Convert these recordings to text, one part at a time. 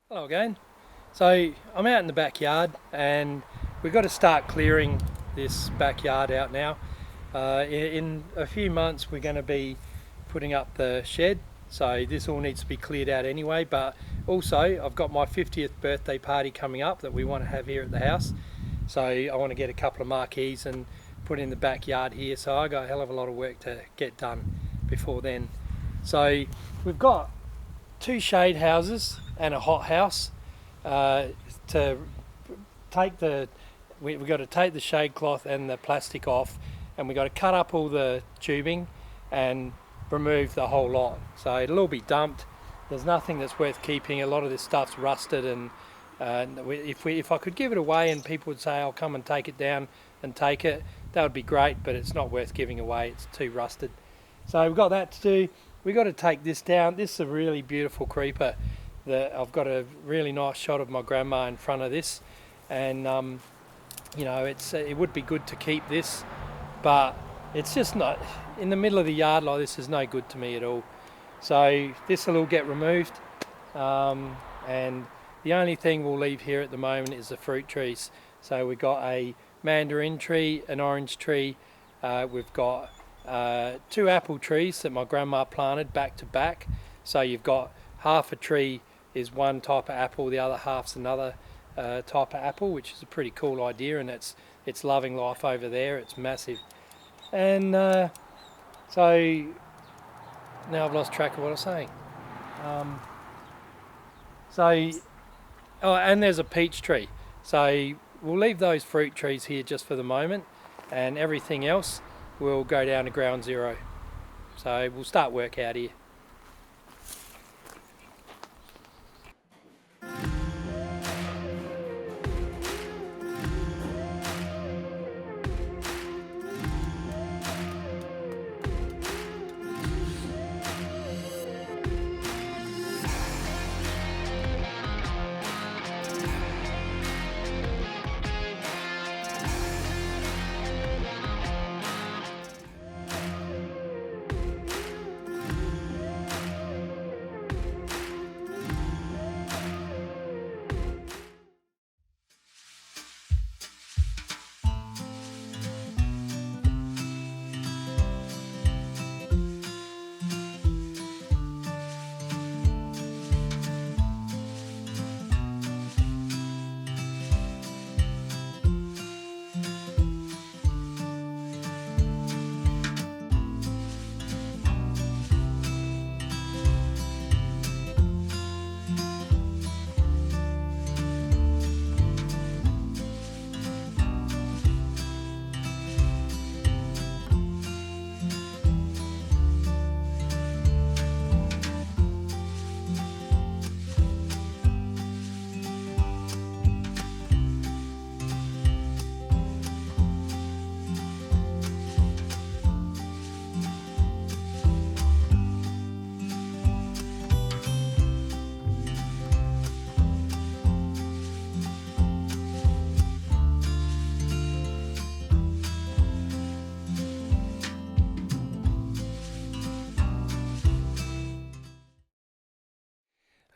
Hello again. So I'm out in the backyard and we've got to start clearing this backyard out now. In a few months we're going to be putting up the shed, so this all needs to be cleared out anyway, but also I've got my 50th birthday party coming up that we want to have here at the house, so I want to get a couple of marquees and put in the backyard here, so I got a hell of a lot of work to get done before then. So we've got two shade houses and a hot house. To take the we've got to take the shade cloth and the plastic off, and we've got to cut up all the tubing and remove the whole lot, so it'll all be dumped. There's nothing that's worth keeping. A lot of this stuff's rusted, and if I could give it away and people would say I'll come and take it down and take it, that would be great, but it's not worth giving away, it's too rusted. So we've got that to do. We've got to take this down. This is a really beautiful creeper that I've got a really nice shot of my grandma in front of this, and you know, it would be good to keep this, but it's just not in the middle of the yard like this is no good to me at all. So this will all get removed, and the only thing we'll leave here at the moment is the fruit trees. So we've got a mandarin tree, an orange tree, we've got two apple trees that my grandma planted back to back, so you've got half a tree is one type of apple, the other half's another type of apple, which is a pretty cool idea, and it's loving life over there. It's massive. And so now I've lost track of what I was saying. And there's a peach tree, so we'll leave those fruit trees here just for the moment, and everything else will go down to ground zero. So we'll start work out here.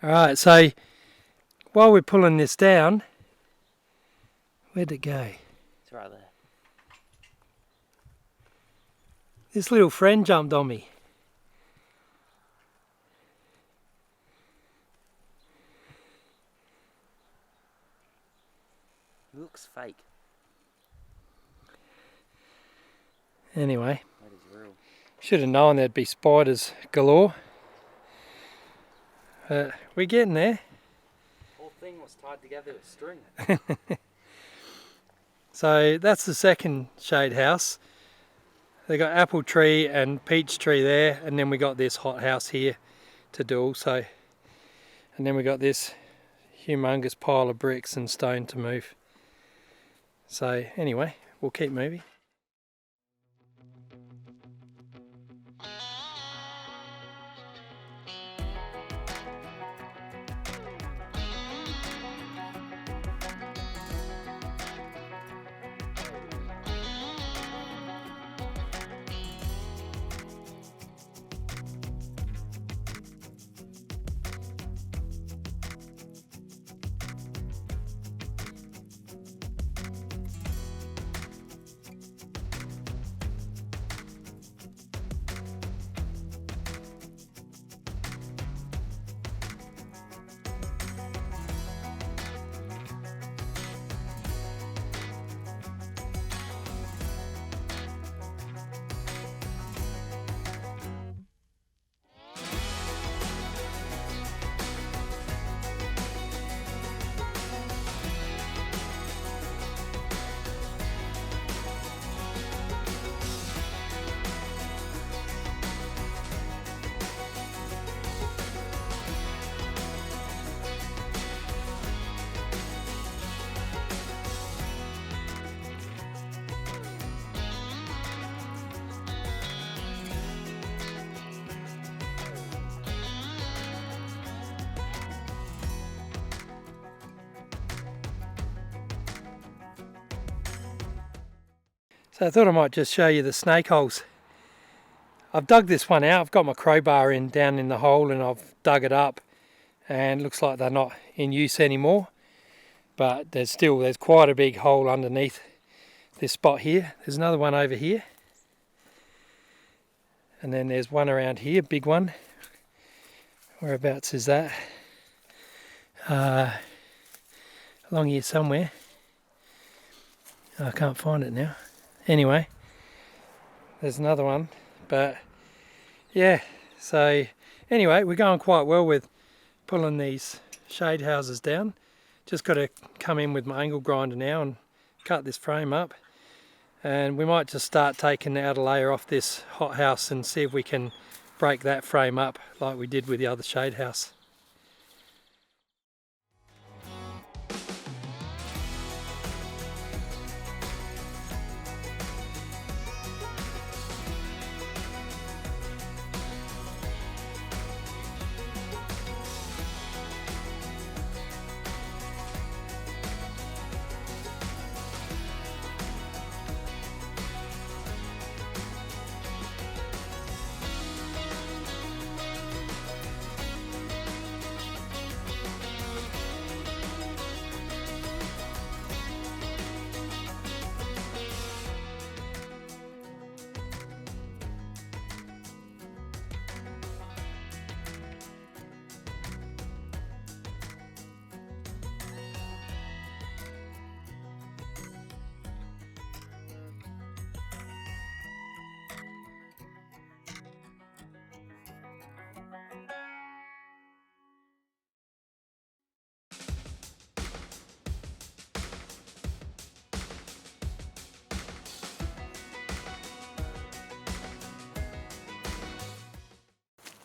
Alright, so while we're pulling this down, where'd it go? It's right there. This little friend jumped on me. It looks fake. Anyway, That is real. should have known there'd be spiders galore. We're getting there. The whole thing was tied together with string. So that's the second shade house. They got apple tree and peach tree there, and then we got this hot house here to do also. And then we got this humongous pile of bricks and stone to move. So anyway, we'll keep moving. So I thought I might just show you the snake holes. I've dug this one out. I've got my crowbar down in the hole and I've dug it up, and it looks like they're not in use anymore, but there's quite a big hole underneath this spot here. There's another one over here, and then there's one around here, big one. Whereabouts is that? Along here somewhere. I can't find it now. Anyway, there's another one. But yeah, so anyway, we're going quite well with pulling these shade houses down. Just got to come in with my angle grinder now and cut this frame up. And we might just start taking the outer layer off this hot house and see if we can break that frame up like we did with the other shade house.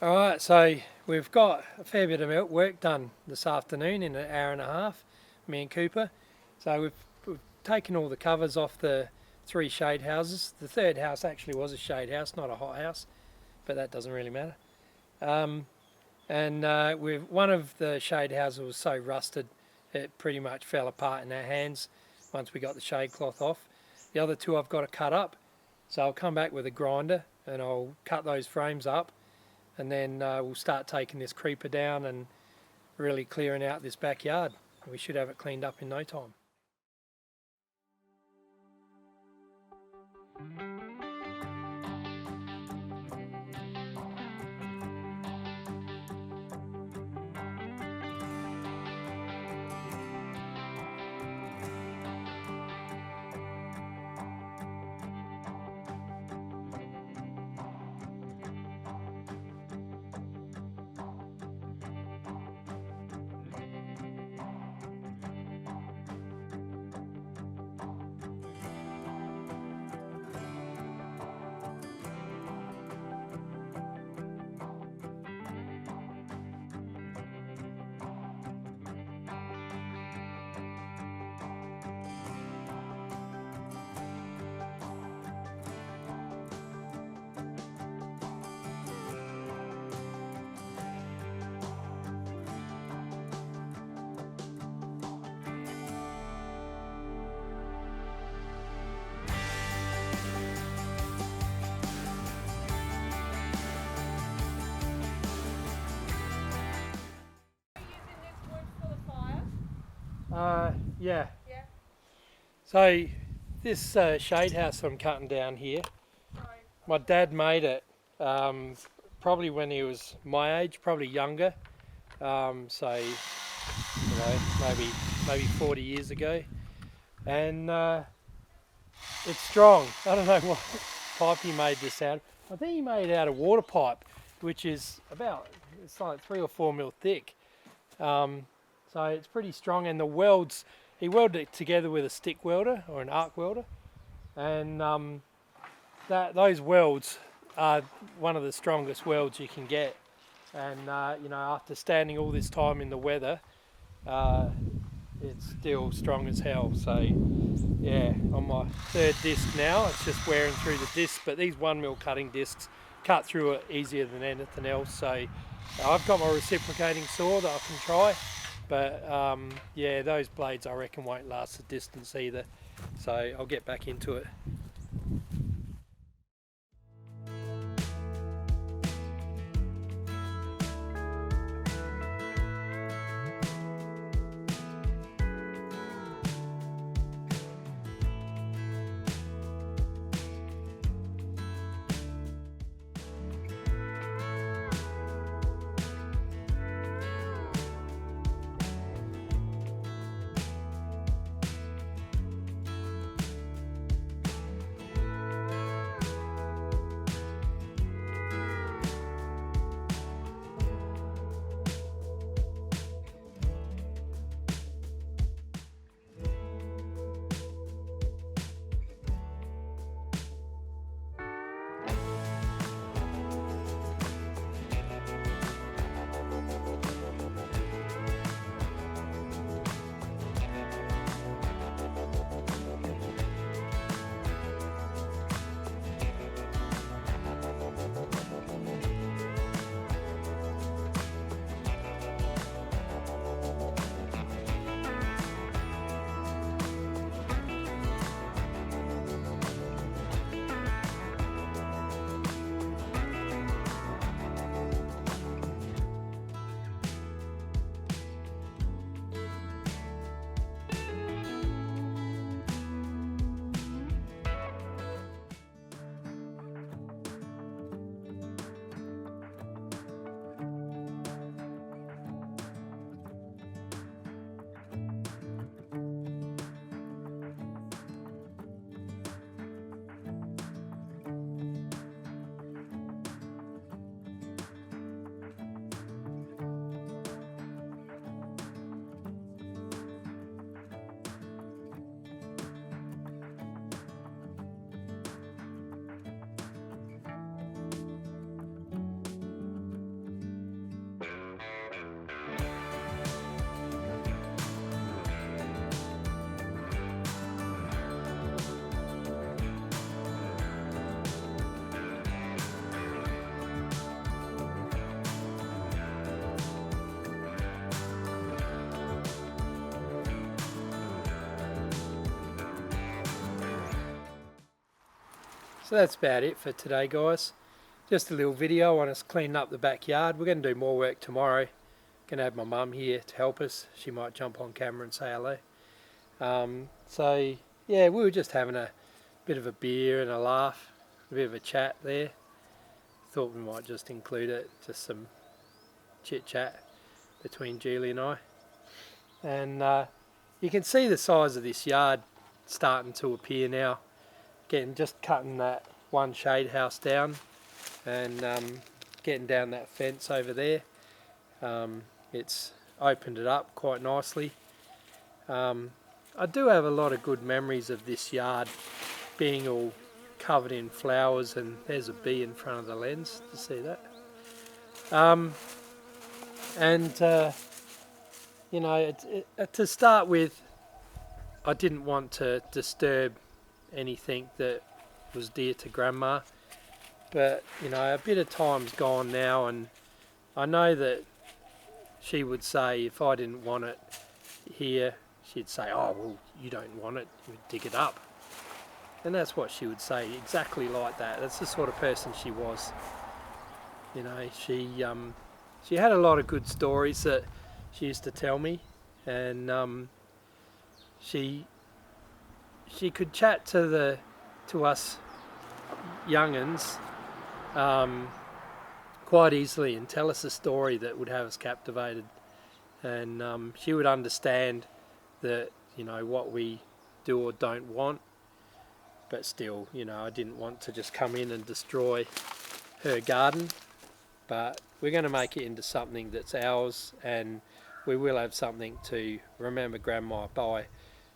Alright, so we've got a fair bit of work done this afternoon in an hour and a half, me and Cooper. So we've taken all the covers off the 3 shade houses. The third house actually was a shade house, not a hot house, but that doesn't really matter. One of the shade houses was so rusted it pretty much fell apart in our hands once we got the shade cloth off. The other 2 I've got to cut up, so I'll come back with a grinder and I'll cut those frames up. And then we'll start taking this creeper down and really clearing out this backyard. We should have it cleaned up in no time. Yeah. So this shade house I'm cutting down here, my dad made it probably when he was my age, probably younger. So you know, maybe 40 years ago, and it's strong. I don't know what pipe he made this out of. I think he made it out of water pipe, which is it's like 3 or 4 mil thick. So it's pretty strong, and the welds, he welded it together with a stick welder or an arc welder, and those welds are one of the strongest welds you can get. And you know, after standing all this time in the weather, it's still strong as hell. So yeah, on my 3rd disc now, it's just wearing through the disc, but these 1 mil cutting discs cut through it easier than anything else. So I've got my reciprocating saw that I can try, but yeah, those blades I reckon won't last the distance either, so I'll get back into it. So that's about it for today, guys. Just a little video on us cleaning up the backyard. We're going to do more work tomorrow. Going to have my mum here to help us. She might jump on camera and say hello. So yeah, we were just having a bit of a beer and a laugh, a bit of a chat there. Thought we might just include it, just some chit chat between Julie and I. And you can see the size of this yard starting to appear now. Just cutting that one shade house down and getting down that fence over there. It's opened it up quite nicely. I do have a lot of good memories of this yard being all covered in flowers, and there's a bee in front of the lens. Do you see that? You know, to start with, I didn't want to disturb anything that was dear to Grandma, but you know, a bit of time's gone now, and I know that she would say if I didn't want it here, she'd say, oh well, you don't want it, you would dig it up. And that's what she would say, exactly like that. That's the sort of person she was. You know, she had a lot of good stories that she used to tell me, and she could chat to us young'uns quite easily and tell us a story that would have us captivated. And she would understand that, you know, what we do or don't want. But still, you know, I didn't want to just come in and destroy her garden. But we're going to make it into something that's ours, and we will have something to remember Grandma by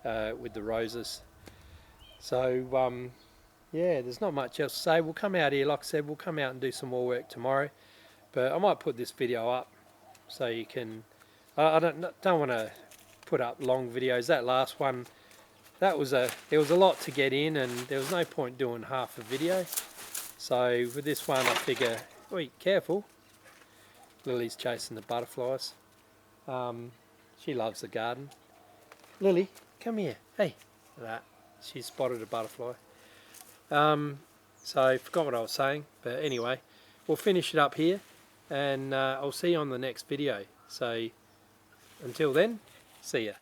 with the roses. So, yeah, there's not much else to say. We'll come out here, like I said, we'll come out and do some more work tomorrow. But I might put this video up so you can... I don't want to put up long videos. That last one, there was a lot to get in, and there was no point doing half a video. So with this one, I figure, wait, careful. Lily's chasing the butterflies. She loves the garden. Lily, come here. Hey, look at that. She spotted a butterfly. So I forgot what I was saying, but anyway, we'll finish it up here, and I'll see you on the next video. So until then, see ya.